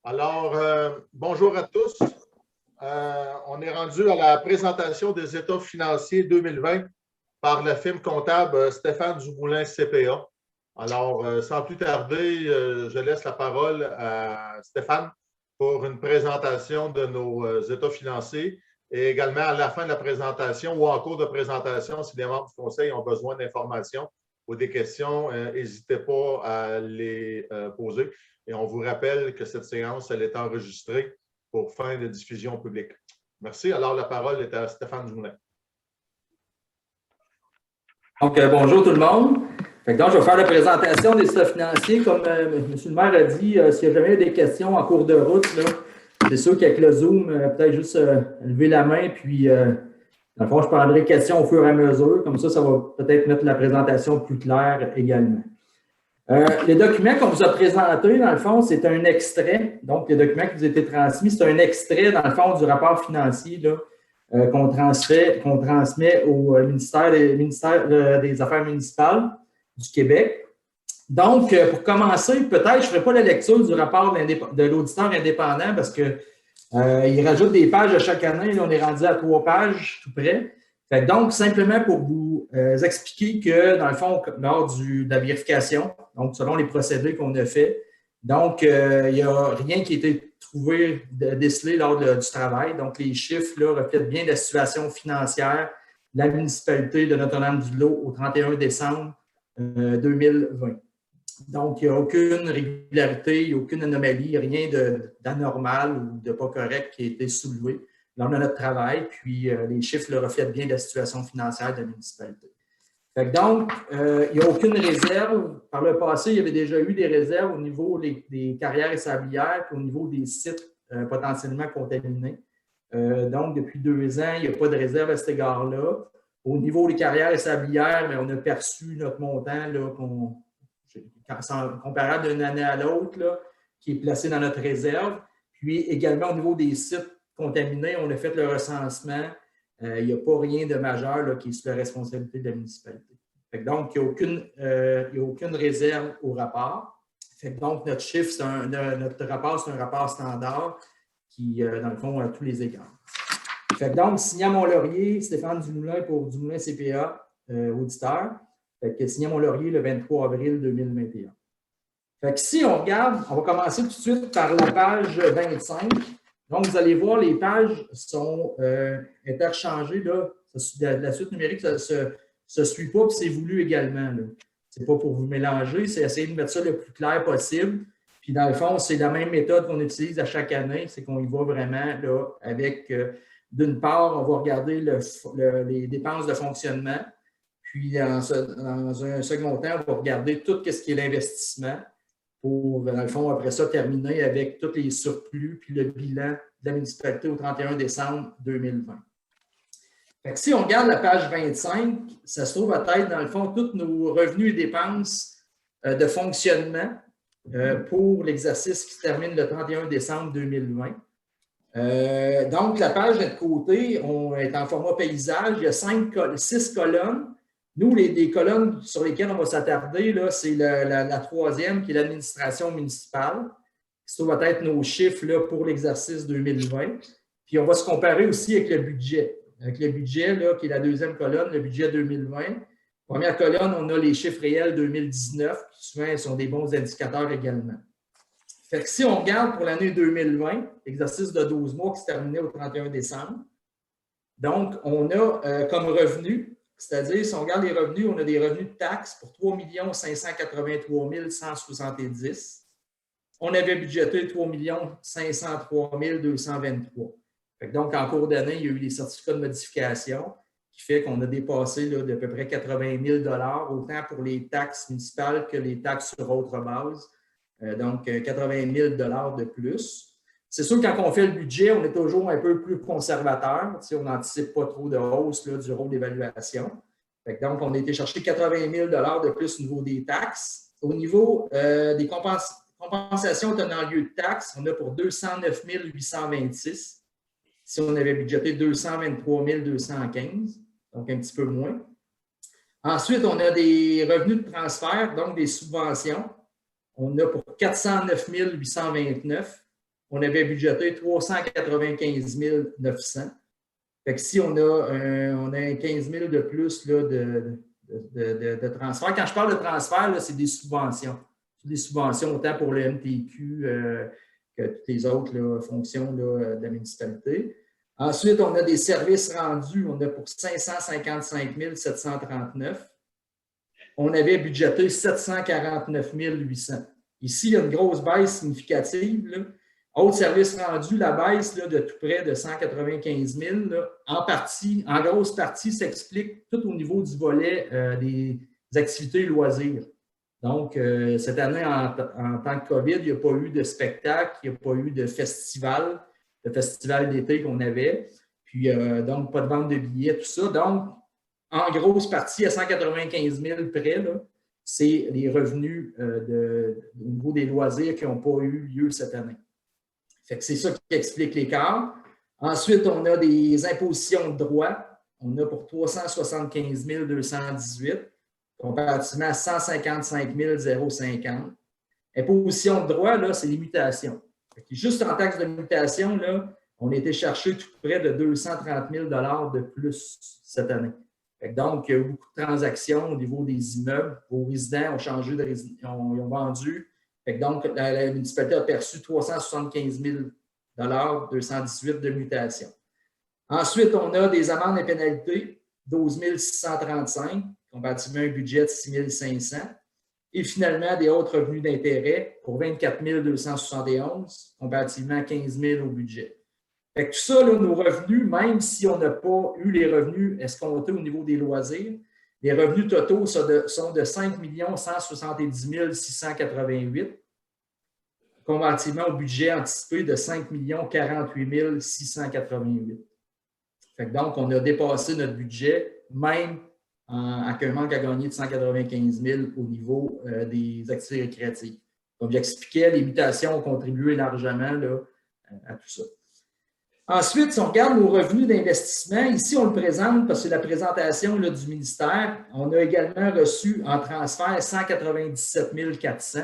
Alors, bonjour à tous. On est rendu à la présentation des états financiers 2020 par la firme comptable Stéphane Dumoulin CPA. Alors, sans plus tarder, je laisse la parole à Stéphane pour une présentation de nos états financiers et également à la fin de la présentation ou en cours de présentation, si les membres du conseil ont besoin d'informations ou des questions, n'hésitez pas à les poser. Et on vous rappelle que cette séance, elle est enregistrée pour fin de diffusion publique. Merci. Alors, la parole est à Stéphane Dumoulin. Donc, bonjour tout le monde. Donc, je vais faire la présentation des états financiers. Comme M. le maire a dit, s'il y a jamais des questions en cours de route, c'est sûr qu'avec le Zoom, peut-être juste lever la main, puis dans le fond, je prendrai questions au fur et à mesure. Comme ça va peut-être mettre la présentation plus claire également. Le document qu'on vous a présenté, dans le fond, c'est un extrait. Donc, le document qui vous a été transmis, c'est un extrait, dans le fond, du rapport financier qu'on transmet au ministère des Affaires municipales du Québec. Donc, pour commencer, peut-être, je ne ferai pas la lecture du rapport de l'auditeur indépendant parce qu'il rajoute des pages à chaque année. Là, on est rendu à 3 pages tout près. Donc, simplement pour vous expliquer que, dans le fond, lors de la vérification, donc selon les procédés qu'on a fait, donc, il n'y a rien qui a été trouvé, décelé lors du travail. Donc, les chiffres là, reflètent bien la situation financière de la municipalité de Notre-Dame-du-Lot au 31 décembre 2020. Donc, il n'y a aucune régularité, il n'y a aucune anomalie, rien d'anormal ou de pas correct qui a été soulevé lors de notre travail, puis les chiffres le reflètent bien la situation financière de la municipalité. Donc, il n'y a aucune réserve. Par le passé, il y avait déjà eu des réserves au niveau des carrières et sablières puis au niveau des sites potentiellement contaminés. Donc, depuis 2 ans, il n'y a pas de réserve à cet égard-là. Au niveau des carrières et sablières, on a perçu notre montant comparable d'une année à l'autre qui est placé dans notre réserve. Puis également, au niveau des sites contaminés, on a fait le recensement. Il n'y a pas rien de majeur qui est sous la responsabilité de la municipalité. Donc, il n'y a aucune réserve au rapport. Donc, notre chiffre, notre rapport, c'est un rapport standard qui, dans le fond, a tous les égards. Donc, signé à Mont-Laurier, Stéphane Dumoulin pour Dumoulin CPA, auditeur. Signé à Mont-Laurier le 23 avril 2021. Si on regarde, on va commencer tout de suite par la page 25. Donc, vous allez voir, les pages sont interchangées. La suite numérique ne se suit pas, puis c'est voulu également. Ce n'est pas pour vous mélanger, c'est essayer de mettre ça le plus clair possible. Puis, dans le fond, c'est la même méthode qu'on utilise à chaque année, c'est qu'on y va vraiment avec, d'une part, on va regarder les dépenses de fonctionnement, puis dans un second temps, on va regarder tout ce qui est l'investissement, pour, dans le fond, après ça, terminer avec tous les surplus puis le bilan de la municipalité au 31 décembre 2020. Si on regarde la page 25, ça se trouve à être, dans le fond, tous nos revenus et dépenses de fonctionnement pour l'exercice qui se termine le 31 décembre 2020. Donc, la page de côté, on est en format paysage. Il y a 6 colonnes. Nous, les colonnes sur lesquelles on va s'attarder, c'est la troisième, qui est l'administration municipale. Ça va être nos chiffres pour l'exercice 2020. Puis, on va se comparer aussi avec le budget. Avec le budget, qui est la deuxième colonne, le budget 2020. Première colonne, on a les chiffres réels 2019, qui souvent sont des bons indicateurs également. Fait que si on regarde pour l'année 2020, exercice de 12 mois qui se terminait au 31 décembre, donc, on a comme revenu, c'est-à-dire, si on regarde les revenus, on a des revenus de taxes pour 3 583 170. On avait budgété 3 503 223. Donc, en cours d'année, il y a eu des certificats de modification qui fait qu'on a dépassé d'à peu près 80 000 autant pour les taxes municipales que les taxes sur autre base. Donc, 80 000 de plus. C'est sûr que quand on fait le budget, on est toujours un peu plus conservateur. On n'anticipe pas trop de hausse du rôle d'évaluation. Donc, on a été chercher 80 000 de plus au niveau des taxes. Au niveau des compensations tenant lieu de taxes, on a pour 209 826. Si on avait budgété 223 215, donc un petit peu moins. Ensuite, on a des revenus de transfert, donc des subventions. on a pour 409 829. On avait budgété 395 900. Fait que si on a 15 000 de plus là, de transfert. Quand je parle de transfert, c'est des subventions. C'est des subventions autant pour le MTQ que toutes les autres là, fonctions là, de la municipalité. Ensuite, on a des services rendus. On a pour 555 739. On avait budgété 749 800. Ici, il y a une grosse baisse significative. Là. Autres services rendus, la baisse là, de tout près de 195 000, là, en grosse partie, s'explique tout au niveau du volet des activités et loisirs. Donc, cette année, en tant que COVID, il n'y a pas eu de spectacle, il n'y a pas eu de festival d'été qu'on avait. Puis, donc, pas de vente de billets, tout ça. Donc, en grosse partie, à 195 000 près, c'est les revenus au niveau des loisirs qui n'ont pas eu lieu cette année. Fait que c'est ça qui explique l'écart. Ensuite, on a des impositions de droit. On a pour 375 218, comparativement à 155 050. Imposition de droit, là, c'est les mutations. Juste en taxe de mutation, là, on a été chercher tout près de 230 000 de plus cette année. Donc, il y a eu beaucoup de transactions au niveau des immeubles. Vos résidents ont changé de résidence, ils ont vendu. Donc, la municipalité a perçu 375 000 218 de mutation. Ensuite, on a des amendes et pénalités, 12 635, comparativement à un budget de 6 500. Et finalement, des autres revenus d'intérêt pour 24 271, comparativement à 15 000 au budget. Fait que tout ça, là, nos revenus, même si on n'a pas eu les revenus escomptés au niveau des loisirs, les revenus totaux sont de 5 170 688, comparativement au budget anticipé de 5 48 688. Fait que donc, on a dépassé notre budget, même avec un manque à gagner de 195 000 au niveau des activités récréatives. Comme j'expliquais, les mutations ont contribué largement là, à tout ça. Ensuite, si on regarde nos revenus d'investissement, ici, on le présente parce que c'est la présentation là, du ministère. On a également reçu en transfert 197 400,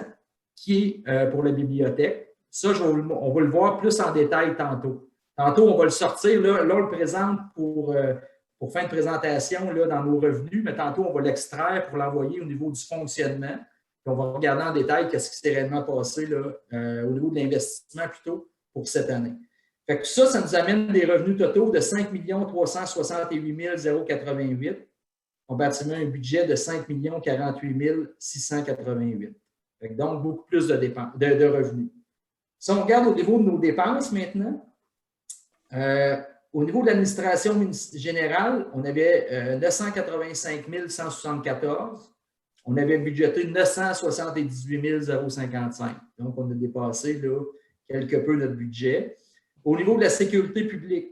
qui est pour la bibliothèque. Ça, on va le voir plus en détail tantôt. Tantôt, on va le sortir. Là on le présente pour fin de présentation là, dans nos revenus, mais tantôt, on va l'extraire pour l'envoyer au niveau du fonctionnement. Puis on va regarder en détail ce qui s'est réellement passé là, au niveau de l'investissement plutôt pour cette année. Fait que ça nous amène des revenus totaux de 5 368 088, comparativement à un budget de 5 48 688. Fait que donc, beaucoup plus de revenus. Si on regarde au niveau de nos dépenses maintenant, au niveau de l'administration générale, on avait 985 174. On avait budgété 978 055. Donc, on a dépassé là, quelque peu notre budget. Au niveau de la sécurité publique,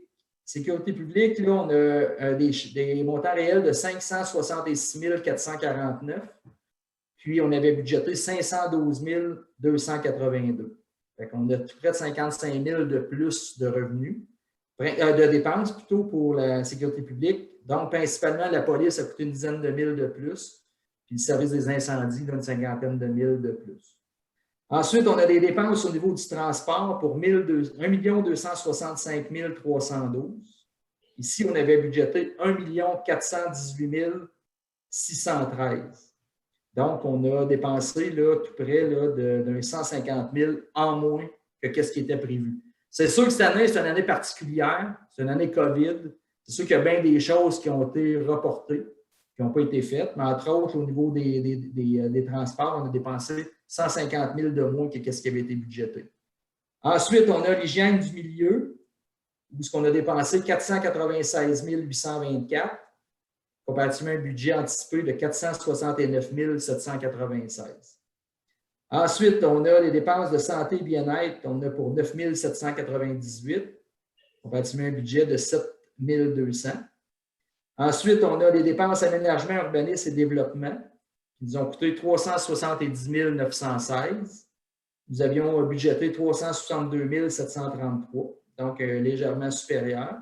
là, on a des montants réels de 566 449. Puis, on avait budgété 512 282. Fait qu'on a tout près de 55 000 de plus de revenus, de dépenses plutôt pour la sécurité publique. Donc, principalement, la police a coûté une dizaine de mille de plus. Puis, le service des incendies, là, une cinquantaine de mille de plus. Ensuite, on a des dépenses au niveau du transport pour 1 265 312. Ici, on avait budgété 1 418 613. Donc, on a dépensé là, tout près d'un 150 000 en moins que ce qui était prévu. C'est sûr que cette année, c'est une année particulière. C'est une année COVID. C'est sûr qu'il y a bien des choses qui ont été reportées, qui n'ont pas été faites. Mais entre autres, au niveau des transports, on a dépensé 150 000 de moins que ce qui avait été budgété. Ensuite, on a l'hygiène du milieu, où on a dépensé 496 824, comparativement à un budget anticipé de 469 796. Ensuite, on a les dépenses de santé et bien-être, on a pour 9 798, comparativement à un budget de 7 200. Ensuite, on a les dépenses aménagement, urbanisme et développement, qui nous ont coûté 370 916. Nous avions budgété 362 733, donc légèrement supérieur.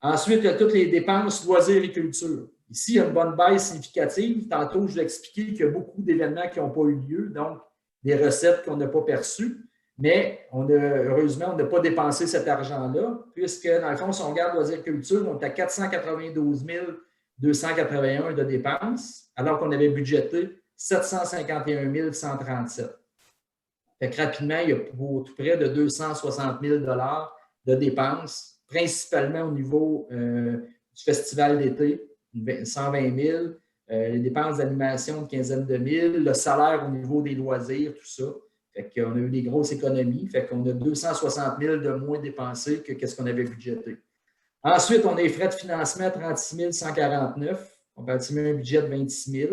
Ensuite, il y a toutes les dépenses loisirs et culture. Ici, il y a une bonne baisse significative. Tantôt, je vous ai expliqué qu'il y a beaucoup d'événements qui n'ont pas eu lieu. Donc, des recettes qu'on n'a pas perçues. Mais heureusement, on n'a pas dépensé cet argent-là, puisque, dans le fond, si on regarde Loisirs Culture, on est à 492 281 de dépenses, alors qu'on avait budgété 751 137. Fait que rapidement, il y a pour tout près de 260 000 de dépenses, principalement au niveau du festival d'été, 120 000, les dépenses d'animation de quinzaine de mille, le salaire au niveau des loisirs, tout ça. Fait qu'on a eu des grosses économies. Fait qu'on a 260 000 de moins dépensés que ce qu'on avait budgété. Ensuite, on a les frais de financement, 36 149. On va estimer un budget de 26 000.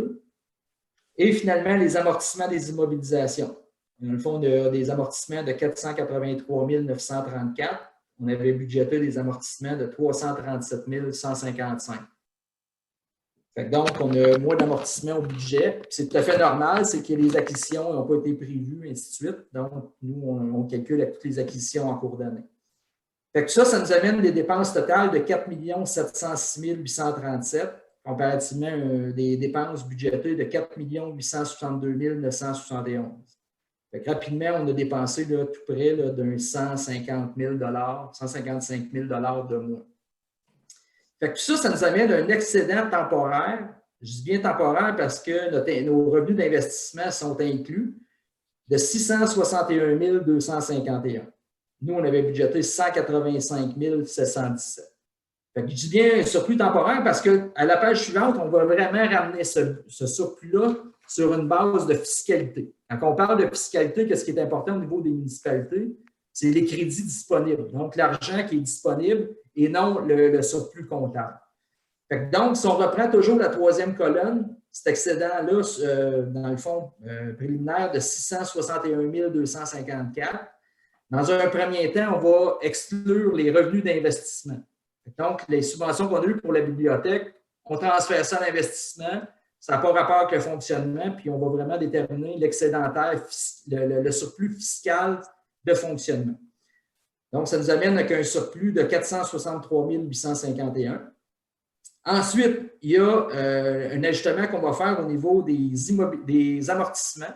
Et finalement, les amortissements des immobilisations. Dans le fond, on a des amortissements de 483 934. On avait budgété des amortissements de 337 155. Donc, on a moins d'amortissement au budget. C'est tout à fait normal, c'est que les acquisitions n'ont pas été prévues, et ainsi de suite. Donc, nous, on calcule avec toutes les acquisitions en cours d'année. Ça nous amène des dépenses totales de 4 706 837, comparativement des dépenses budgétées de 4 862 971. Rapidement, on a dépensé là, tout près d'un 150 000 155 000 de moins. Tout ça, ça nous amène un excédent temporaire. Je dis bien temporaire parce que nos revenus d'investissement sont inclus de 661 251. Nous, on avait budgété 185 717. Je dis bien un surplus temporaire parce qu'à la page suivante, on va vraiment ramener ce surplus-là sur une base de fiscalité. Quand on parle de fiscalité, qu'est-ce qui est important au niveau des municipalités? C'est les crédits disponibles. Donc, l'argent qui est disponible et non le surplus comptable. Donc, si on reprend toujours la troisième colonne, cet excédent-là, dans le fond préliminaire de 661 254, dans un premier temps, on va exclure les revenus d'investissement. Donc, les subventions qu'on a eues pour la bibliothèque, on transfère ça à l'investissement, ça n'a pas rapport avec le fonctionnement, puis on va vraiment déterminer l'excédentaire, le surplus fiscal de fonctionnement. Donc, ça nous amène avec un surplus de 463 851. Ensuite, il y a un ajustement qu'on va faire au niveau des amortissements.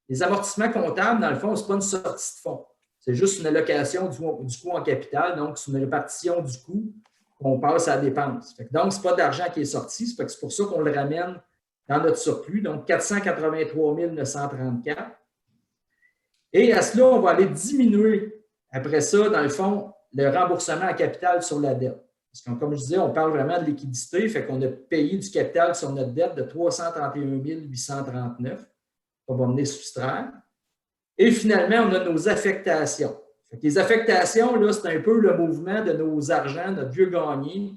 Les amortissements comptables, dans le fond, ce n'est pas une sortie de fonds. C'est juste une allocation du coût en capital, donc c'est une répartition du coût qu'on passe à la dépense. Donc, ce n'est pas d'argent qui est sorti, c'est pour ça qu'on le ramène dans notre surplus, donc 483 934. Et à cela, on va aller diminuer, après ça, dans le fond, le remboursement à capital sur la dette. Parce que, comme je disais, on parle vraiment de liquidité, fait qu'on a payé du capital sur notre dette de 331 839 qu'on va venir soustraire. Et finalement, on a nos affectations. Les affectations, là, c'est un peu le mouvement de nos argents, notre vieux gagné,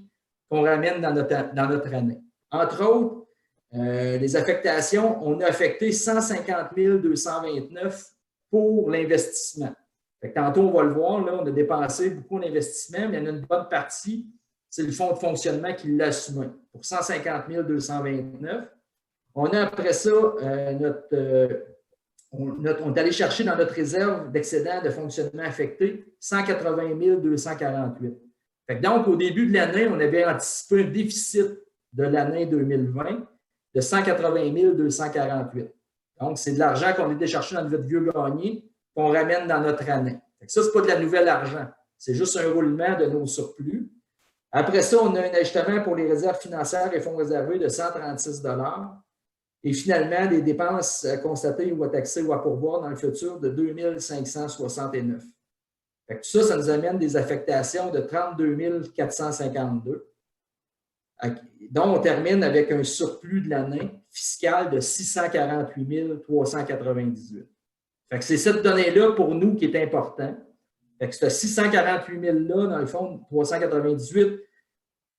qu'on ramène dans notre année. Entre autres, les affectations, on a affecté 150 229 pour l'investissement. Tantôt, on va le voir, là, on a dépensé beaucoup d'investissement, mais il y en a une bonne partie, c'est le fonds de fonctionnement qui l'a assumé pour 150 229. On a après ça, on est allé chercher dans notre réserve d'excédent de fonctionnement affecté 180 248. Donc, au début de l'année, on avait anticipé un déficit de l'année 2020 de 180 248. Donc, c'est de l'argent qu'on a été chercher dans notre vieux gagné qu'on ramène dans notre année. Ça, ce n'est pas de la nouvelle argent. C'est juste un roulement de nos surplus. Après ça, on a un ajustement pour les réserves financières et fonds réservés de 136 $. Et finalement, des dépenses constatées ou à taxer ou à pourvoir dans le futur de 2 569. Tout ça, ça nous amène des affectations de 32 452. Donc, on termine avec un surplus de l'année fiscal de 648 398. C'est cette donnée-là pour nous qui est important. Ce 648 000-là, dans le fond, 398,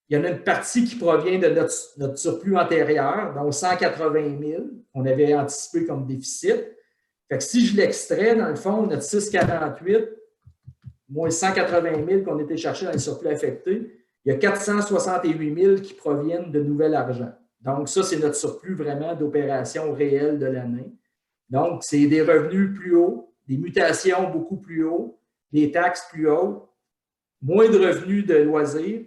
il y en a une partie qui provient de notre surplus antérieur, donc 180 000 qu'on avait anticipé comme déficit. Si je l'extrais, dans le fond, notre 648 moins 180 000 qu'on était chercher dans les surplus affectés, il y a 468 000 qui proviennent de nouvel argent. Donc, ça, c'est notre surplus vraiment d'opération réelle de l'année. Donc, c'est des revenus plus hauts, des mutations beaucoup plus hauts, des taxes plus hautes, moins de revenus de loisirs,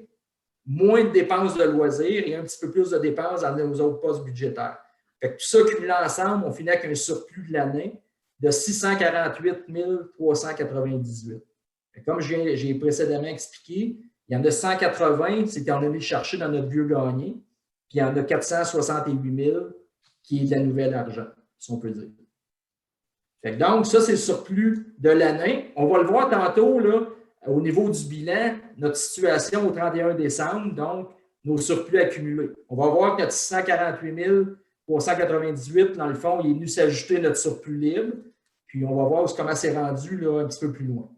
moins de dépenses de loisirs et un petit peu plus de dépenses dans nos autres postes budgétaires. Tout ça cumulé ensemble, on finit avec un surplus de l'année de 648 398. Comme j'ai précédemment expliqué, il y en a 180, c'est qu'on a mis chercher dans notre vieux gagné, puis il y en a 468 000 qui est de la nouvelle argent, si on peut dire. Donc, ça, c'est le surplus de l'année. On va le voir tantôt, là, au niveau du bilan, notre situation au 31 décembre, donc nos surplus accumulés. On va voir que notre 648 398, dans le fond, il est venu s'ajouter notre surplus libre. Puis, on va voir comment c'est rendu là, un petit peu plus loin.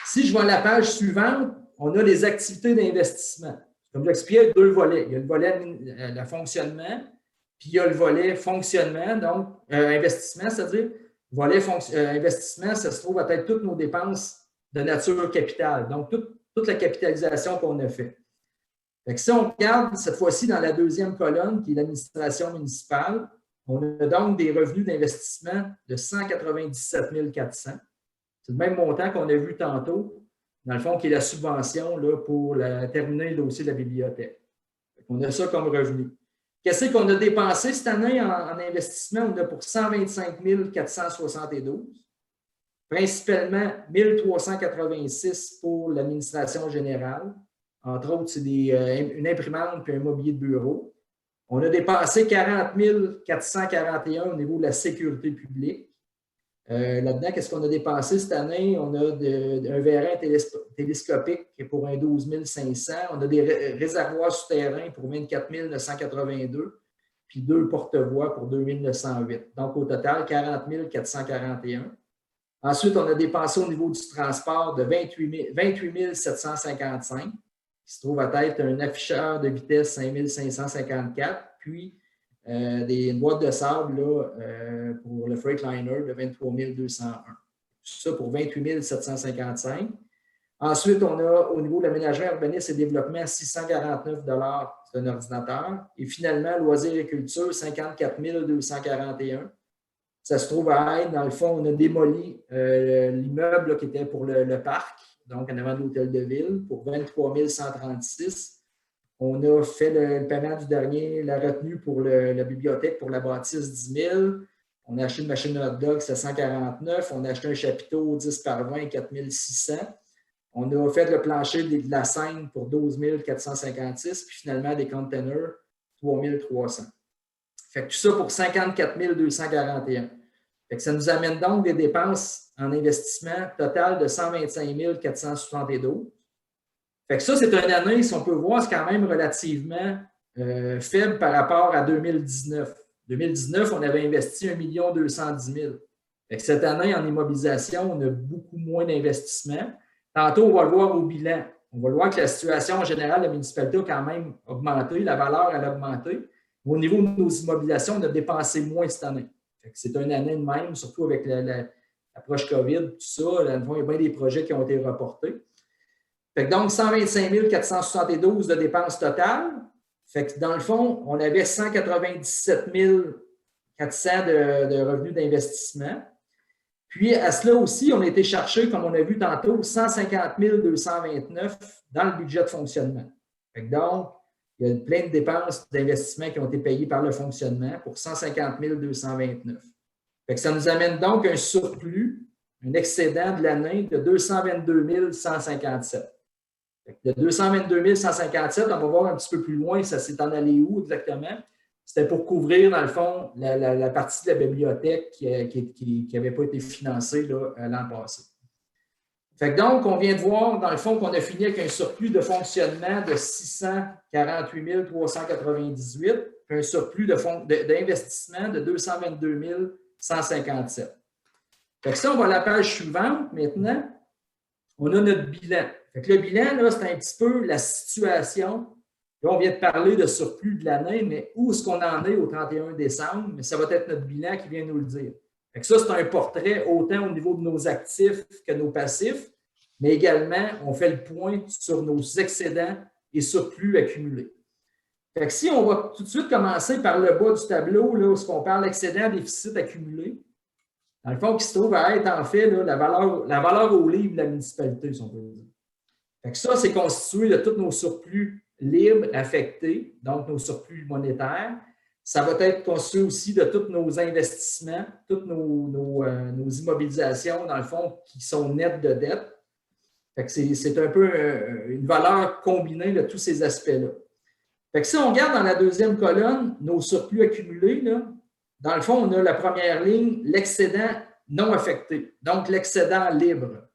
Si je vais à la page suivante, on a les activités d'investissement. Comme j'expliquais, il y a deux volets. Il y a le volet de fonctionnement, puis il y a le volet fonctionnement, donc investissement, c'est-à-dire, volet investissement, ça se trouve à être toutes nos dépenses de nature capitale, donc toute la capitalisation qu'on a fait. Si on regarde cette fois-ci dans la deuxième colonne, qui est l'administration municipale, on a donc des revenus d'investissement de 197 400. C'est le même montant qu'on a vu tantôt, dans le fond, qui est la subvention là, pour terminer le dossier de la bibliothèque. On a ça comme revenu. Qu'est-ce qu'on a dépensé cette année en investissement? On a pour 125 472. Principalement 1386 pour l'administration générale. Entre autres, c'est une imprimante et un mobilier de bureau. On a dépensé 40 441 au niveau de la sécurité publique. Là-dedans, qu'est-ce qu'on a dépensé cette année? On a un vérin télescopique pour un 12 500. On a des réservoirs souterrains pour 24 982, puis 2 porte-voix pour 2 908. Donc, au total, 40 441. Ensuite, on a dépensé au niveau du transport de 28 755, qui se trouve à être un afficheur de vitesse 5554, puis une boîte de sable là, pour le Freightliner de 23 201. Tout ça pour 28 755. Ensuite, on a au niveau de l'aménagement, urbanisme et développement 649 d'un ordinateur. Et finalement, loisirs et culture, 54 241. Ça se trouve à être, dans le fond, on a démoli l'immeuble qui était pour le parc, donc en avant de l'hôtel de ville, pour 23 136. On a fait le paiement du dernier, la retenue pour la bibliothèque pour la bâtisse 10 000. On a acheté une machine de hot dog, c'est 149. On a acheté un chapiteau 10 par 20, 4 600. On a fait le plancher de la scène pour 12 456. Puis finalement, des containers, 3 300. Fait que tout ça pour 54 241. Fait que ça nous amène donc des dépenses en investissement total de 125 472. Fait que ça, c'est une année, si on peut voir, c'est quand même relativement faible par rapport à 2019. 2019, on avait investi 1 210 000. Fait que cette année, en immobilisation, on a beaucoup moins d'investissement. Tantôt, on va le voir au bilan. On va le voir que la situation en général de la municipalité a quand même augmenté, la valeur elle a augmenté. Au niveau de nos immobilisations, on a dépensé moins cette année. C'est une année de même, surtout avec l'approche COVID, tout ça. Dans le fond, il y a bien des projets qui ont été reportés. Fait que donc, 125 472 de dépenses totales. Fait que dans le fond, on avait 197 400 de revenus d'investissement. Puis, à cela aussi, on a été chercher, comme on a vu tantôt, 150 229 dans le budget de fonctionnement. Fait que donc, il y a plein de dépenses d'investissement qui ont été payées par le fonctionnement pour 150 229. Fait que ça nous amène donc un surplus, un excédent de l'année de 222 157. Fait que de 222 157, on va voir un petit peu plus loin, ça s'est en allé où exactement? C'était pour couvrir, dans le fond, la partie de la bibliothèque qui n'avait pas été financée l'an passé. Fait que donc, on vient de voir, dans le fond, qu'on a fini avec un surplus de fonctionnement de 648 398, puis un surplus d'investissement de 222 157. Fait que ça, on va à la page suivante maintenant. On a notre bilan. Fait que le bilan, là, c'est un petit peu la situation. Là, on vient de parler de surplus de l'année, mais où est-ce qu'on en est au 31 décembre? Mais ça va être notre bilan qui vient nous le dire. Fait que ça, c'est un portrait autant au niveau de nos actifs que nos passifs, mais également, on fait le point sur nos excédents et surplus accumulés. Fait que si on va tout de suite commencer par le bas du tableau, là, où on parle d'excédent, déficit accumulé, dans le fond, qui se trouve à être en fait là, la valeur au livre de la municipalité, si on peut dire. Fait que ça, c'est constitué de tous nos surplus libres affectés, donc nos surplus monétaires. ça va être constitué aussi de tous nos investissements, toutes nos immobilisations, dans le fond, qui sont nettes de dette. C'est un peu une valeur combinée de tous ces aspects-là. Si on regarde dans la deuxième colonne, nos surplus accumulés, là, dans le fond, on a la première ligne, l'excédent non affecté, donc l'excédent libre.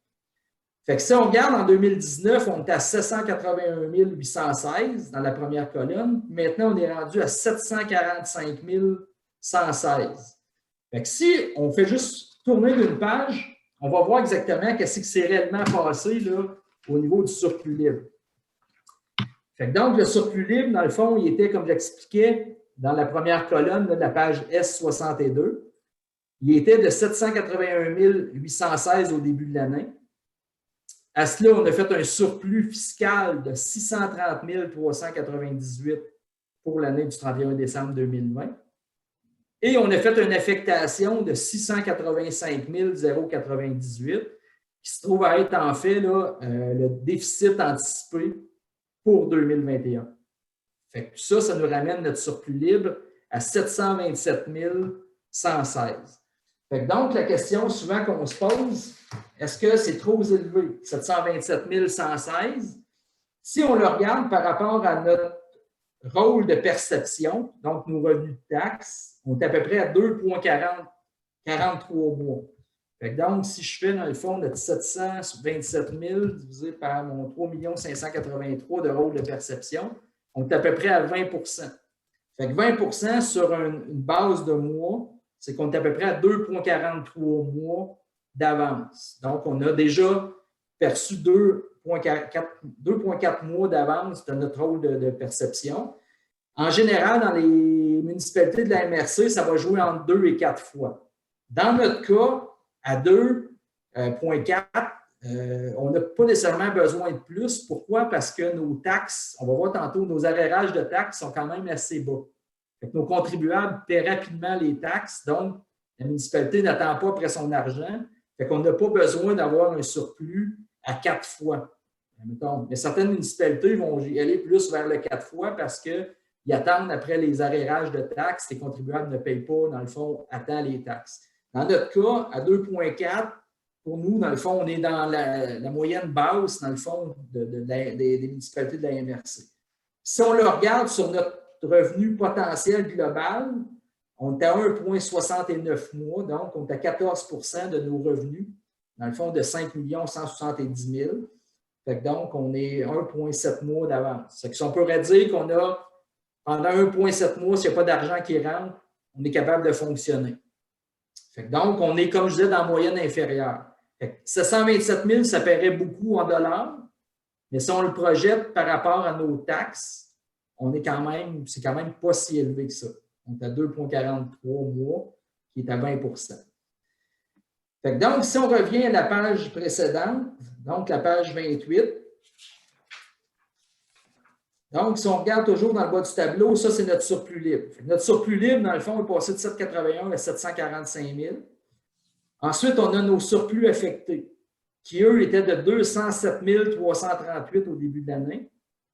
Si on regarde en 2019, on était à 781 816 dans la première colonne. Maintenant, on est rendu à 745 116. Si on fait juste tourner d'une page, on va voir exactement ce qui s'est réellement passé là, au niveau du surplus libre. Donc, le surplus libre, dans le fond, il était, comme j'expliquais, dans la première colonne de la page S62. Il était de 781 816 au début de l'année. À cela, on a fait un surplus fiscal de 630 398 pour l'année du 31 décembre 2020. Et on a fait une affectation de 685 098 qui se trouve à être en fait là, le déficit anticipé pour 2021. Ça nous ramène notre surplus libre à 727 116. Donc, la question souvent qu'on se pose, est-ce que c'est trop élevé, 727 116? Si on le regarde par rapport à notre rôle de perception, donc nos revenus de taxes, on est à peu près à 2,43 mois. Donc, si je fais dans le fond notre 727 000 divisé par mon 3 583 de rôle de perception, on est à peu près à 20 20 sur une base de mois, c'est qu'on est à peu près à 2,43 mois d'avance. Donc, on a déjà perçu 2,4 mois d'avance de notre rôle de perception. En général, dans les municipalités de la MRC, ça va jouer entre 2 et 4 fois. Dans notre cas, à 2,4, on n'a pas nécessairement besoin de plus. Pourquoi? Parce que nos taxes, on va voir tantôt, nos arrérages de taxes sont quand même assez bas. Nos contribuables paient rapidement les taxes, donc la municipalité n'attend pas après son argent. On n'a pas besoin d'avoir un surplus à 4 fois. Mais certaines municipalités vont y aller plus vers le 4 fois parce qu'ils attendent après les arrérages de taxes. Les contribuables ne payent pas, dans le fond, à temps les taxes. Dans notre cas, à 2,4, pour nous, dans le fond, on est dans la moyenne basse, dans le fond, des municipalités de la MRC. Si on le regarde sur notre revenu potentiel global, on est à 1,69 mois, donc on est à 14 de nos revenus, dans le fond, de 5 170 000. Donc, on est 1,7 mois d'avance. On pourrait dire qu'on a, pendant 1,7 mois, s'il n'y a pas d'argent qui rentre, on est capable de fonctionner. Donc, on est, comme je disais, dans la moyenne inférieure. 727 000, ça paraît beaucoup en dollars, mais si on le projette par rapport à nos taxes, c'est quand même pas si élevé que ça. On est à 2,43 mois, qui est à 20 Donc, si on revient à la page précédente, donc la page 28, donc si on regarde toujours dans le bas du tableau, ça, c'est notre surplus libre. Notre surplus libre, dans le fond, est passé de 781 à 745 000. Ensuite, on a nos surplus affectés, qui, eux, étaient de 207 338 au début de l'année.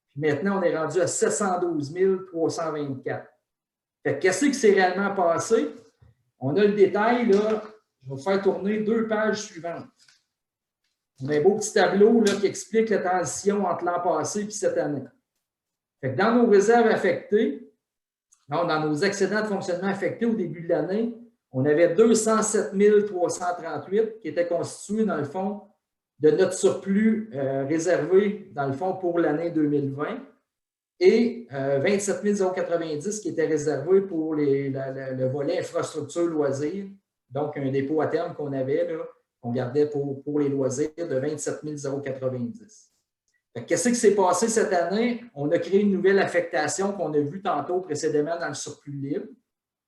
Puis maintenant, on est rendu à 712 324. Qu'est-ce qui s'est réellement passé? On a le détail, là. Je vais vous faire tourner 2 pages suivantes. On a un beau petit tableau là, qui explique la transition entre l'an passé et cette année. Dans nos réserves affectées, donc dans nos excédents de fonctionnement affectés au début de l'année, on avait 207 338 qui étaient constitués, dans le fond, de notre surplus réservé, dans le fond, pour l'année 2020 et 27 090 qui était réservé pour le volet infrastructure loisirs, donc un dépôt à terme qu'on avait, qu'on gardait pour les loisirs de 27 090. Qu'est-ce qui s'est passé cette année? On a créé une nouvelle affectation qu'on a vue tantôt précédemment dans le surplus libre.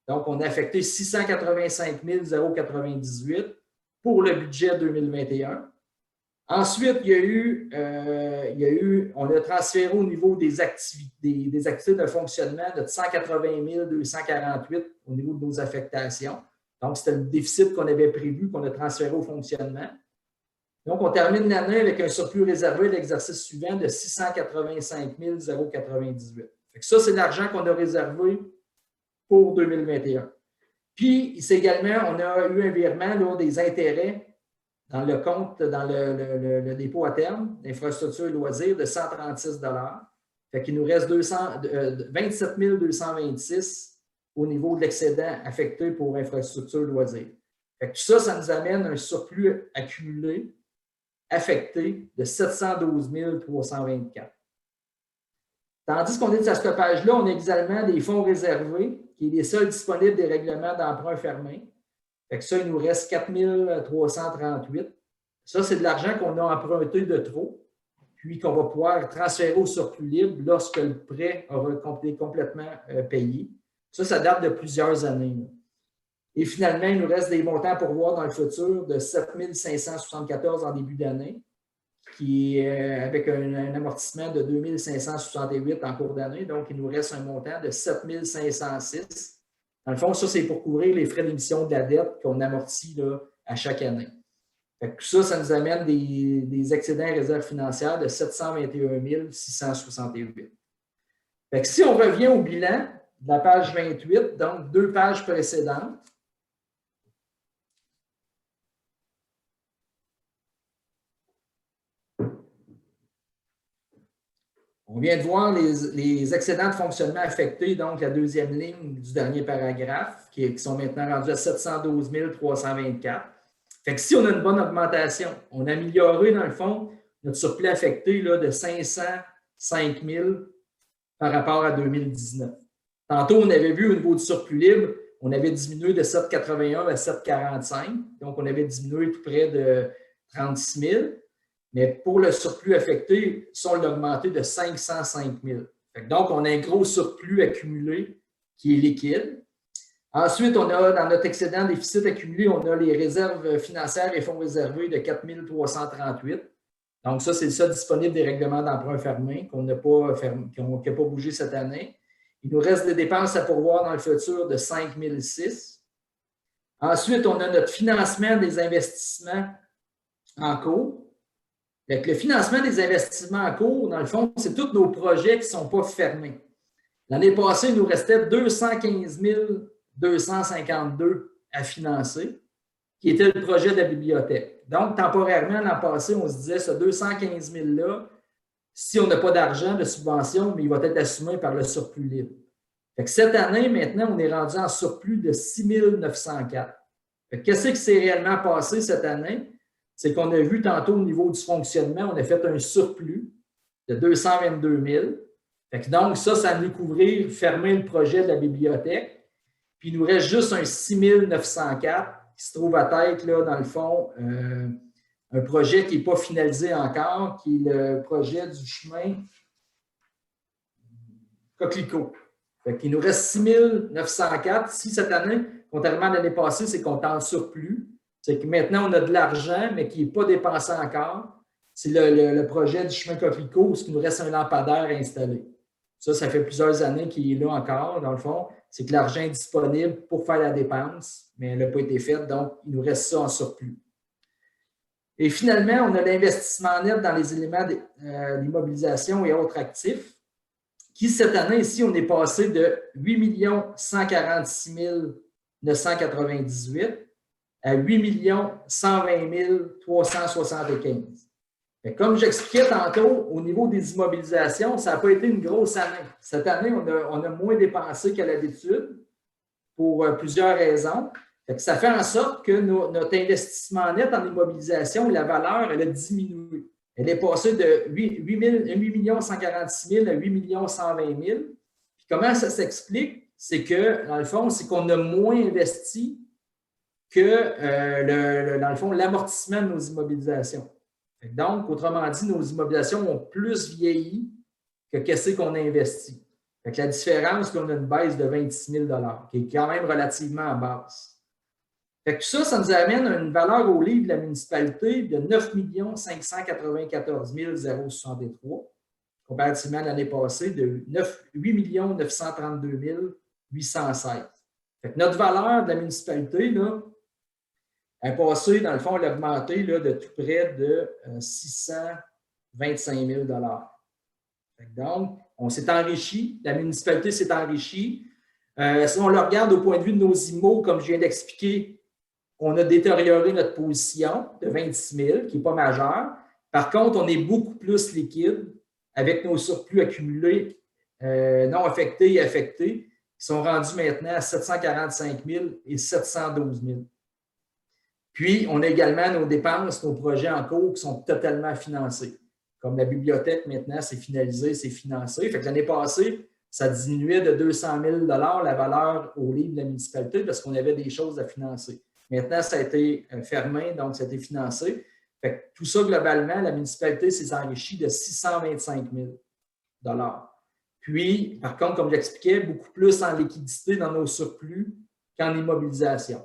Donc, on a affecté 685 098 pour le budget 2021. Ensuite, on a transféré au niveau des activités de fonctionnement de 180 248 au niveau de nos affectations. Donc, c'était le déficit qu'on avait prévu, qu'on a transféré au fonctionnement. Donc, on termine l'année avec un surplus réservé de l'exercice suivant de 685 098. Ça, c'est l'argent qu'on a réservé pour 2021. Puis, c'est également, on a eu un virement là, des intérêts dans le compte, dans le dépôt à terme d'infrastructures et loisirs de 136 $. Fait qu'il nous reste 27 226 au niveau de l'excédent affecté pour infrastructures et loisirs. Fait que tout ça, ça nous amène un surplus accumulé affecté de 712 324. Tandis qu'on est à cette page-là, on a également des fonds réservés, qui est les seuls disponibles des règlements d'emprunt fermés. Fait que ça, il nous reste 4 338. Ça, c'est de l'argent qu'on a emprunté de trop, puis qu'on va pouvoir transférer au surplus libre lorsque le prêt aura été complètement payé. Ça date de plusieurs années. Et finalement, il nous reste des montants à pourvoir dans le futur de 7 574 en début d'année, qui est avec un amortissement de 2 568 en cours d'année. Donc, il nous reste un montant de 7 506. Dans le fond, ça, c'est pour couvrir les frais d'émission de la dette qu'on amortit là, à chaque année. Fait que ça nous amène des excédents et réserves financières de 721 668. Fait que si on revient au bilan de la page 28, donc 2 pages précédentes, on vient de voir les excédents de fonctionnement affectés, donc la deuxième ligne du dernier paragraphe, qui sont maintenant rendus à 712 324. Fait que si on a une bonne augmentation, on a amélioré, dans le fond, notre surplus affecté là, de 505 000 par rapport à 2019. Tantôt, on avait vu au niveau du surplus libre, on avait diminué de 7,81 à 7,45. Donc, on avait diminué tout près de 36 000. Mais pour le surplus affecté, ça, on l'a augmenté de 505 000. Donc, on a un gros surplus accumulé qui est liquide. Ensuite, on a dans notre excédent déficit accumulé, on a les réserves financières et fonds réservés de 4 338. Donc, ça, c'est le seul disponible des règlements d'emprunt fermés qui n'a pas bougé cette année. Il nous reste des dépenses à pourvoir dans le futur de 5 006. Ensuite, on a notre financement des investissements en cours. Donc, le financement des investissements en cours, dans le fond, c'est tous nos projets qui ne sont pas fermés. L'année passée, il nous restait 215 252 à financer, qui était le projet de la bibliothèque. Donc, temporairement, l'an passé, on se disait, ce 215 000-là, si on n'a pas d'argent de subvention, mais il va être assumé par le surplus libre. Fait que cette année, maintenant, on est rendu en surplus de 6 904. Qu'est-ce qui s'est réellement passé cette année? C'est qu'on a vu tantôt au niveau du fonctionnement, on a fait un surplus de 222 000. Donc, ça allait couvrir, fermer le projet de la bibliothèque. Puis, il nous reste juste un 6 904 qui se trouve à tête, là, dans le fond, un projet qui n'est pas finalisé encore, qui est le projet du chemin Coquelicot. Il nous reste 6 904. Si cette année, contrairement à l'année passée, c'est qu'on est en surplus. C'est que maintenant, on a de l'argent, mais qui n'est pas dépensé encore. C'est le projet du chemin Coquelicot où il nous reste un lampadaire installé. Ça fait plusieurs années qu'il est là encore, dans le fond. C'est que l'argent est disponible pour faire la dépense, mais elle n'a pas été faite, donc il nous reste ça en surplus. Et finalement, on a l'investissement net dans les éléments d'immobilisation et autres actifs, qui cette année, ici, on est passé de 8 146 998 à 8 120 375. Comme j'expliquais tantôt, au niveau des immobilisations, ça n'a pas été une grosse année. Cette année, on a moins dépensé qu'à l'habitude pour plusieurs raisons. Ça fait en sorte que notre investissement net en immobilisation, la valeur, elle a diminué. Elle est passée de 8 146 000 à 8 120 000. Puis comment ça s'explique? C'est que, dans le fond, c'est qu'on a moins investi que, dans le fond, l'amortissement de nos immobilisations. Donc, autrement dit, nos immobilisations ont plus vieilli que qu'est-ce qu'on a investi. La différence, c'est qu'on a une baisse de 26 000 $, qui est quand même relativement basse. Ça nous amène à une valeur au livre de la municipalité de 9 594 063, comparativement à l'année passée de 8 932 816. Notre valeur de la municipalité, là, est passée, dans le fond, elle a augmenté là, de tout près de 625 000 $. Donc, on s'est enrichi, la municipalité s'est enrichie. Si on le regarde au point de vue de nos IMO, comme je viens d'expliquer, on a détérioré notre position de 26 000, qui n'est pas majeure. Par contre, on est beaucoup plus liquide avec nos surplus accumulés non affectés et affectés, qui sont rendus maintenant à 745 000 et 712 000. Puis, on a également nos dépenses, nos projets en cours qui sont totalement financés. Comme la bibliothèque, maintenant, c'est finalisé, c'est financé. Fait que l'année passée, ça diminuait de 200 000 la valeur au livre de la municipalité parce qu'on avait des choses à financer. Maintenant, ça a été fermé, donc ça a été financé. Fait que tout ça, globalement, la municipalité s'est enrichie de 625 000 $. Puis, par contre, comme j'expliquais, beaucoup plus en liquidité dans nos surplus qu'en immobilisation.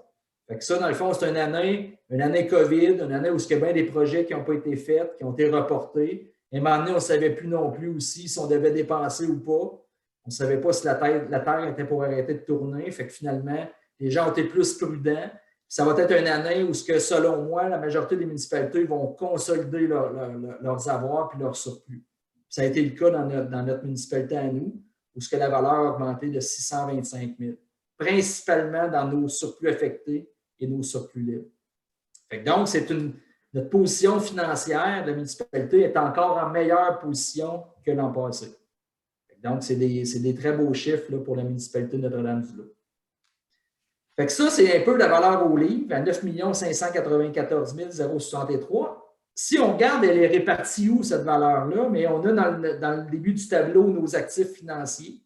Fait que ça, dans le fond, c'est une année COVID, une année où il y a bien des projets qui n'ont pas été faits, qui ont été reportés. Et à un moment donné, on ne savait plus non plus aussi si on devait dépenser ou pas. On ne savait pas si la Terre était pour arrêter de tourner. Fait que finalement, les gens ont été plus prudents. Ça va être une année où, selon moi, la majorité des municipalités vont consolider leurs avoirs et leurs surplus. Ça a été le cas dans notre municipalité à nous, où la valeur a augmenté de 625 000, principalement dans nos surplus affectés et nos surplus libres. Donc, notre position financière de la municipalité est encore en meilleure position que l'an passé. Donc, c'est des très beaux chiffres là, pour la municipalité de Notre-Dame-du-Lac. Fait que ça, c'est un peu la valeur au livre, à 9 594 063. Si on regarde, elle est répartie où, cette valeur-là? Mais on a dans le début du tableau nos actifs financiers.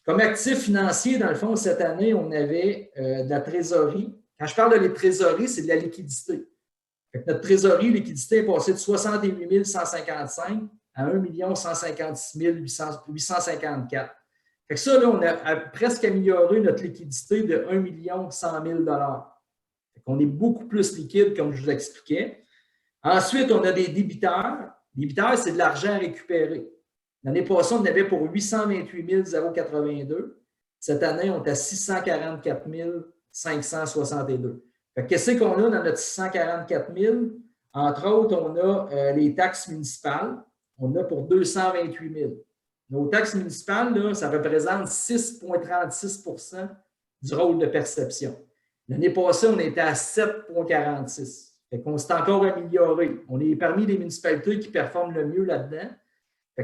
Comme actifs financiers, dans le fond, cette année, on avait de la trésorerie. Quand je parle de la trésorerie, c'est de la liquidité. Fait que notre trésorerie, liquidité est passée de 68 155 à 1 156 854. Fait que ça, là, on a presque amélioré notre liquidité de 1 100 000 $. Fait qu'on est beaucoup plus liquide, comme je vous l'expliquais. Ensuite, on a des débiteurs. Les débiteurs, c'est de l'argent récupéré. L'année passée, on en avait pour 828 082. Cette année, on est à 644 562. Qu'est-ce qu'on a dans notre 644 000? Entre autres, on a les taxes municipales. On a pour 228 000. Nos taxes municipales, là, ça représente 6,36 % du rôle de perception. L'année passée, on était à 7,46 %. On s'est encore amélioré. On est parmi les municipalités qui performent le mieux là-dedans.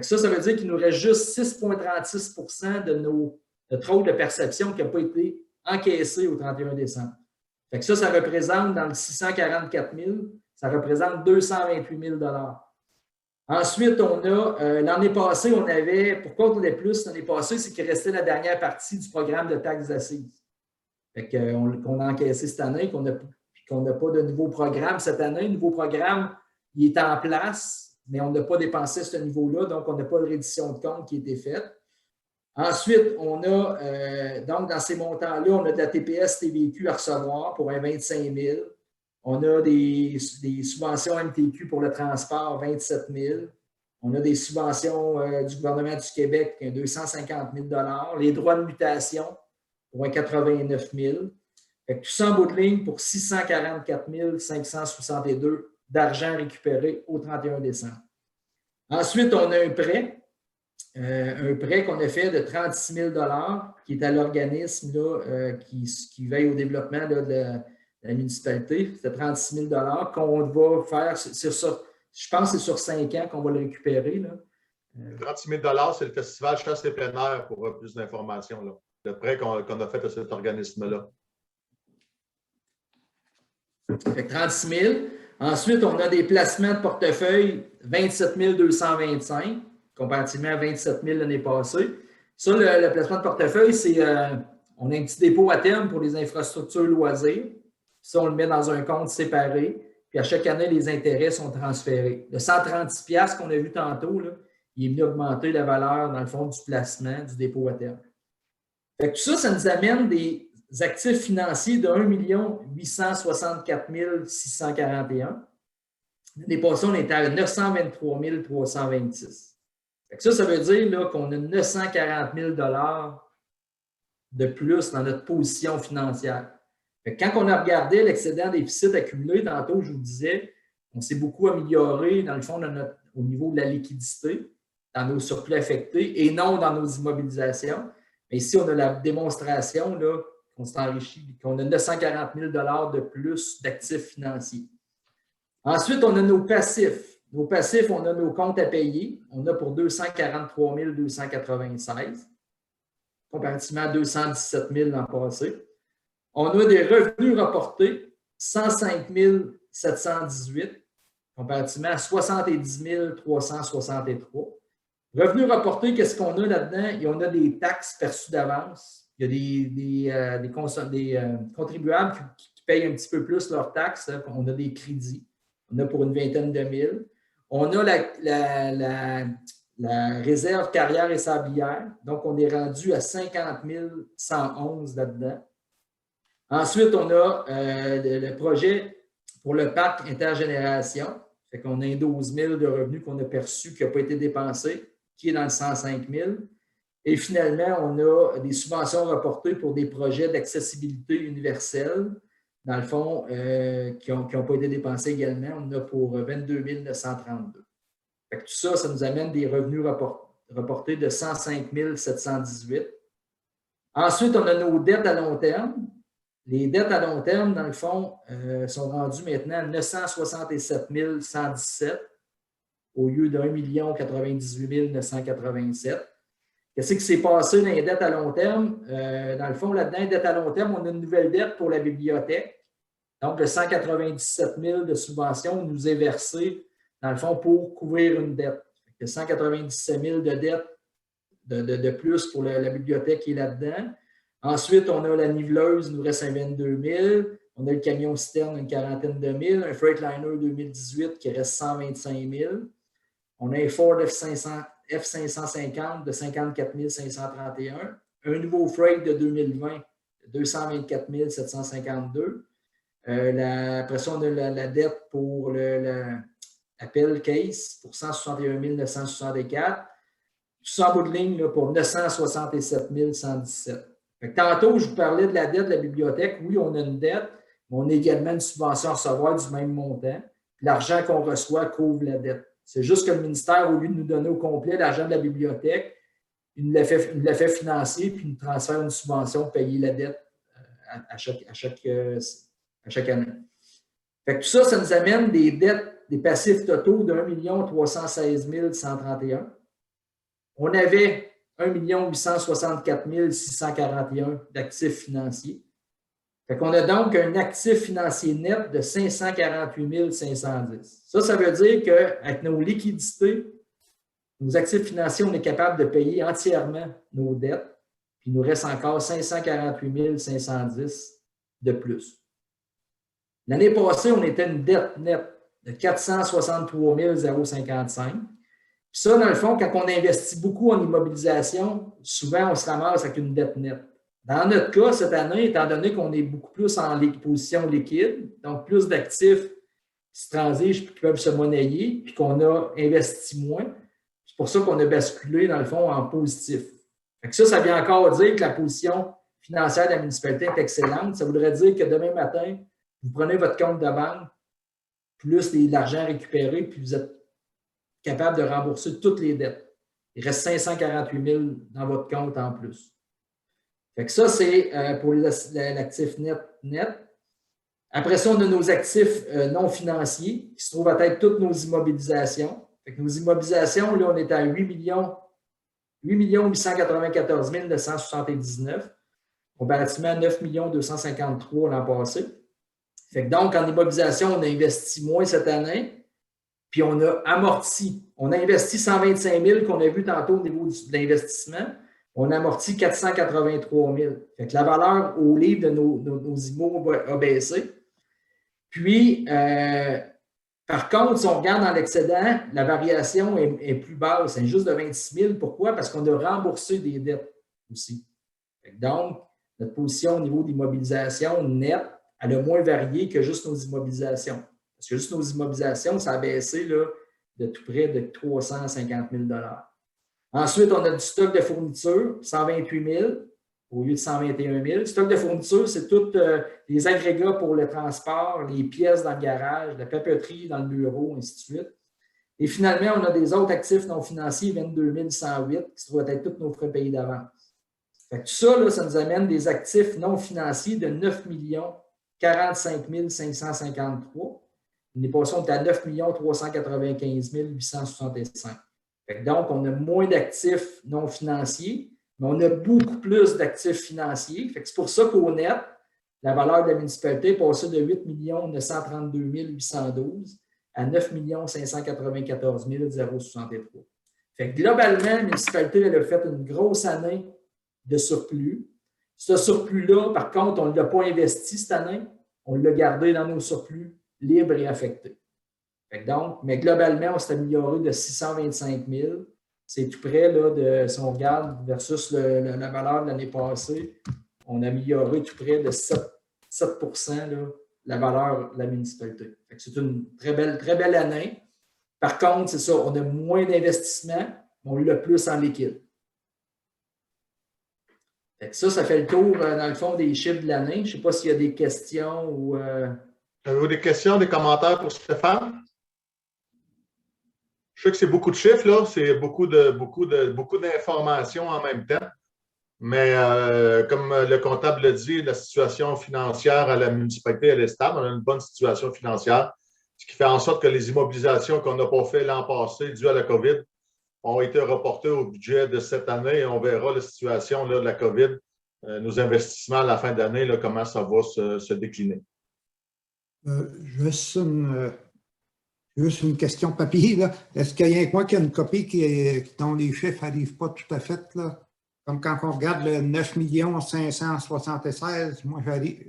Ça veut dire qu'il nous reste juste 6,36 % de notre rôle de perception qui n'a pas été encaissé au 31 décembre. Ça représente, dans le 644 000, ça représente 228 000 $. Ensuite, on a, l'année passée, on avait, pourquoi on avait plus l'année passée, c'est qu'il restait la dernière partie du programme de taxes d'assises. Qu'on a encaissé cette année, qu'on n'a pas de nouveau programme cette année. Le nouveau programme, il est en place, mais on n'a pas dépensé ce niveau-là, donc on n'a pas de reddition de compte qui a été faite. Ensuite, on a, donc dans ces montants-là, on a de la TPS TVQ à recevoir pour un 25 000. On a des subventions MTQ pour le transport, 27 000. On a des subventions du gouvernement du Québec, 250 000 $. Les droits de mutation pour un 89 000. Tout ça en bout de ligne pour 644 562 d'argent récupéré au 31 décembre. Ensuite, on a un prêt qu'on a fait de 36 000 $, qui est à l'organisme qui veille au développement de la municipalité. C'est 36 000 $ qu'on va faire, je pense que c'est sur 5 ans qu'on va le récupérer. Là. 36 000 $, c'est le Festival Chasse et plein air pour plus d'informations. Le prêt qu'on a fait à cet organisme-là. Fait que 36 000. Ensuite, on a des placements de portefeuille 27 225, comparativement à 27 000 l'année passée. Ça, le placement de portefeuille, c'est on a un petit dépôt à terme pour les infrastructures loisirs. Ça, on le met dans un compte séparé. Puis à chaque année, les intérêts sont transférés. Le 136 $ qu'on a vu tantôt, là, il est venu augmenter la valeur, dans le fond, du placement, du dépôt à terme. Fait que tout ça nous amène des actifs financiers de 1 864 641. L'année passée, on était à 923 326. Fait que ça veut dire là, qu'on a 940 000 $ de plus dans notre position financière. Fait que quand on a regardé l'excédent déficit accumulé, tantôt, je vous disais, on s'est beaucoup amélioré, dans le fond, au niveau de la liquidité, dans nos surplus affectés et non dans nos immobilisations. Mais ici, on a la démonstration qu'on s'est enrichi, qu'on a 940 000 $ de plus d'actifs financiers. Ensuite, on a nos passifs. Nos passifs, on a nos comptes à payer. On a pour 243 296, comparativement à 217 000 l'an passé. On a des revenus reportés, 105 718, comparativement à 70 363. Revenus reportés, qu'est-ce qu'on a là-dedans? On a des taxes perçues d'avance. Il y a des contribuables qui payent un petit peu plus leurs taxes. On a des crédits. On a pour une vingtaine de mille. On a la réserve carrière et sablière. Donc, on est rendu à 50 111 là-dedans. Ensuite, on a le projet pour le parc intergénération. Fait qu'on a 12 000 de revenus qu'on a perçus qui n'ont pas été dépensés, qui est dans le 105 000. Et finalement, on a des subventions reportées pour des projets d'accessibilité universelle, dans le fond, qui n'ont pas été dépensés également. On en a pour 22 932. Fait que tout ça, ça nous amène des revenus reportés de 105 718. Ensuite, on a nos dettes à long terme. Les dettes à long terme, dans le fond, sont rendues maintenant à 967 117 au lieu de 1 098 987. Qu'est-ce qui s'est passé dans les dettes à long terme? Dans le fond, là-dedans, les dettes à long terme, on a une nouvelle dette pour la bibliothèque. Donc, le 197 000 de subvention nous est versé, dans le fond, pour couvrir une dette. Le 197 000 de dette de plus pour la bibliothèque qui est là-dedans. Ensuite, on a la niveleuse, il nous reste un 22 000. On a le camion-citerne, une quarantaine de mille. Un Freightliner 2018 qui reste 125 000. On a un Ford F550 de 54 531. Un nouveau Freight de 2020 de 224 752. Après ça, on a la dette pour l'Apple Case pour 161 964. Tout ça en bout de ligne là, pour 967 117. Tantôt, je vous parlais de la dette de la bibliothèque. Oui, on a une dette, mais on a également une subvention à recevoir du même montant. L'argent qu'on reçoit couvre la dette. C'est juste que le ministère, au lieu de nous donner au complet l'argent de la bibliothèque, il nous l'a fait financer puis il nous transfère une subvention pour payer la dette à chaque année. Fait que tout ça, ça nous amène des dettes, des passifs totaux de 1 316 131. On avait 1 864 641 d'actifs financiers. Fait qu'on a donc un actif financier net de 548 510. Ça veut dire qu'avec nos liquidités, nos actifs financiers, on est capable de payer entièrement nos dettes. Puis il nous reste encore 548 510 de plus. L'année passée, on était une dette nette de 463 055. Puis ça, dans le fond, quand on investit beaucoup en immobilisation, souvent, on se ramasse avec une dette nette. Dans notre cas, cette année, étant donné qu'on est beaucoup plus en position liquide, donc plus d'actifs qui se transigent et qui peuvent se monnayer, puis qu'on a investi moins, c'est pour ça qu'on a basculé, dans le fond, en positif. Fait que ça vient encore dire que la position financière de la municipalité est excellente. Ça voudrait dire que demain matin, vous prenez votre compte de banque, plus l'argent récupéré, puis vous êtes capable de rembourser toutes les dettes. Il reste 548 000 dans votre compte en plus. Fait que ça, c'est pour l'actif net. Après ça, on a nos actifs non financiers qui se trouvent à être toutes nos immobilisations. Fait que nos immobilisations, là, on est à 8 894 979, comparativement à 9 253 l'an passé. Fait que donc, en immobilisation, on a investi moins cette année. Puis on a amorti. On a investi 125 000 qu'on a vu tantôt au niveau de l'investissement. On a amorti 483 000. Fait que la valeur au livre de nos immeubles a baissé. Puis, par contre, si on regarde dans l'excédent, la variation est plus basse. C'est juste de 26 000. Pourquoi? Parce qu'on a remboursé des dettes aussi. Fait que donc, notre position au niveau d'immobilisation nette, elle a moins varié que juste nos immobilisations. Parce que juste nos immobilisations, ça a baissé là, de tout près de 350 000 $. Ensuite, on a du stock de fourniture, 128 000 au lieu de 121 000. Le stock de fourniture, c'est tous les agrégats pour le transport, les pièces dans le garage, la papeterie dans le bureau, ainsi de suite. Et finalement, on a des autres actifs non financiers, 22 108, qui se trouvent être tous nos frais payés d'avance. Fait que tout ça, là, ça nous amène des actifs non financiers de 9 45 553. L'année passée, on était à 9 395 865. Donc, on a moins d'actifs non financiers, mais on a beaucoup plus d'actifs financiers. C'est pour ça qu'au net, la valeur de la municipalité est passée de 8 932 812 à 9 594 063. Globalement, la municipalité elle a fait une grosse année de surplus. Ce surplus-là, par contre, on ne l'a pas investi cette année. On l'a gardé dans nos surplus libres et affectés. Donc, mais globalement, on s'est amélioré de 625 000. C'est tout près, là, si on regarde versus la valeur de l'année passée, on a amélioré tout près de 7 là, la valeur de la municipalité. C'est une très belle année. Par contre, c'est ça, on a moins d'investissement, mais on l'a plus en liquide. Ça fait le tour, dans le fond, des chiffres de l'année. Je ne sais pas s'il y a des questions ou... Avez-vous des questions, des commentaires pour Stéphane? Je sais que c'est beaucoup de chiffres, là. C'est beaucoup d'informations en même temps. Mais comme le comptable l'a dit, la situation financière à la municipalité, elle est stable. On a une bonne situation financière, ce qui fait en sorte que les immobilisations qu'on n'a pas fait l'an passé dues à la COVID ont été reportées au budget de cette année et on verra la situation là, de la COVID, nos investissements à la fin d'année, comment ça va se décliner. Juste une question papier. Est-ce qu'il y a quoi qu'il y a une copie dont les chiffres n'arrivent pas tout à fait? Là? Comme quand on regarde le 9 576, moi j'arrive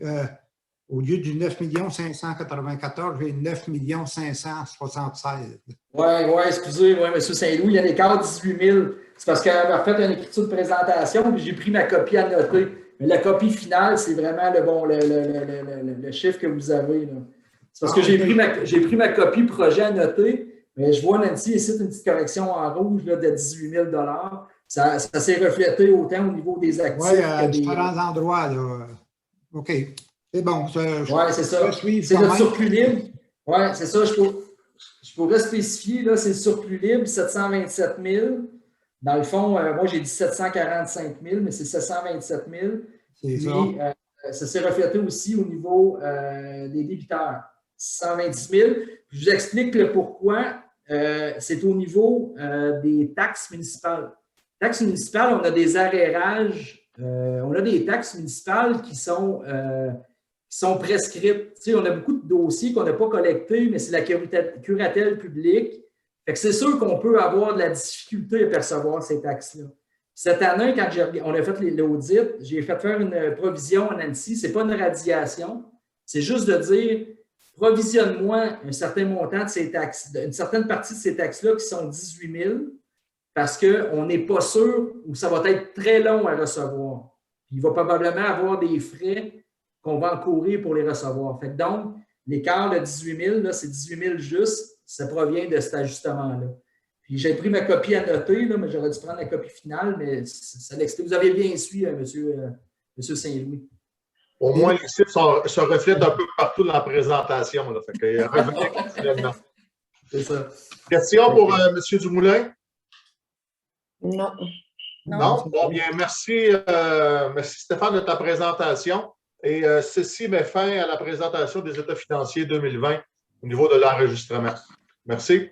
au lieu du 9 594, j'ai 9 576. Oui, excusez, M. Saint-Louis, il y a l'écart de 18 000. C'est parce qu'elle a fait une écriture de présentation, puis j'ai pris ma copie à noter. Mais la copie finale, c'est vraiment le chiffre que vous avez. C'est parce que j'ai pris ma copie projet à noter, mais je vois, Nancy, ici, une petite correction en rouge là, de 18 000 $. Ça s'est reflété autant au niveau des actifs. Oui, à différents endroits. Là. OK. C'est bon. Oui, c'est ça. C'est notre surplus libre. Oui, c'est ça. Je pourrais spécifier, là, c'est le surplus libre, 727 000. Dans le fond, moi, j'ai dit 745 000, mais c'est 727 000. C'est ça. Ça s'est reflété aussi au niveau des débiteurs. 626 000. Je vous explique le pourquoi. C'est au niveau des taxes municipales. Taxes municipales, on a des arrérages. On a des taxes municipales qui sont prescrites. Tu sais, on a beaucoup de dossiers qu'on n'a pas collectés, mais c'est la curatelle publique. Fait que c'est sûr qu'on peut avoir de la difficulté à percevoir ces taxes-là. Cette année, quand on a fait l'audit, j'ai fait faire une provision en Nancy. Ce n'est pas une radiation. C'est juste de dire, provisionne-moi un certain montant de ces taxes, une certaine partie de ces taxes-là qui sont 18 000, parce qu'on n'est pas sûr ou ça va être très long à recevoir. Puis il va probablement avoir des frais qu'on va encourir pour les recevoir. Fait que donc, l'écart de 18 000, là, c'est 18 000 juste, ça provient de cet ajustement-là. Puis j'ai pris ma copie à noter, là, mais j'aurais dû prendre la copie finale, mais ça l'explique. Vous avez bien suivi, monsieur Saint-Louis. Au moins, les chiffres se reflètent un peu partout dans la présentation. Là, fait que revenez continuellement. C'est ça. Question pour M. Dumoulin? Non. Non? Bon, bien, merci Stéphane de ta présentation. Et ceci met fin à la présentation des états financiers 2020 au niveau de l'enregistrement. Merci.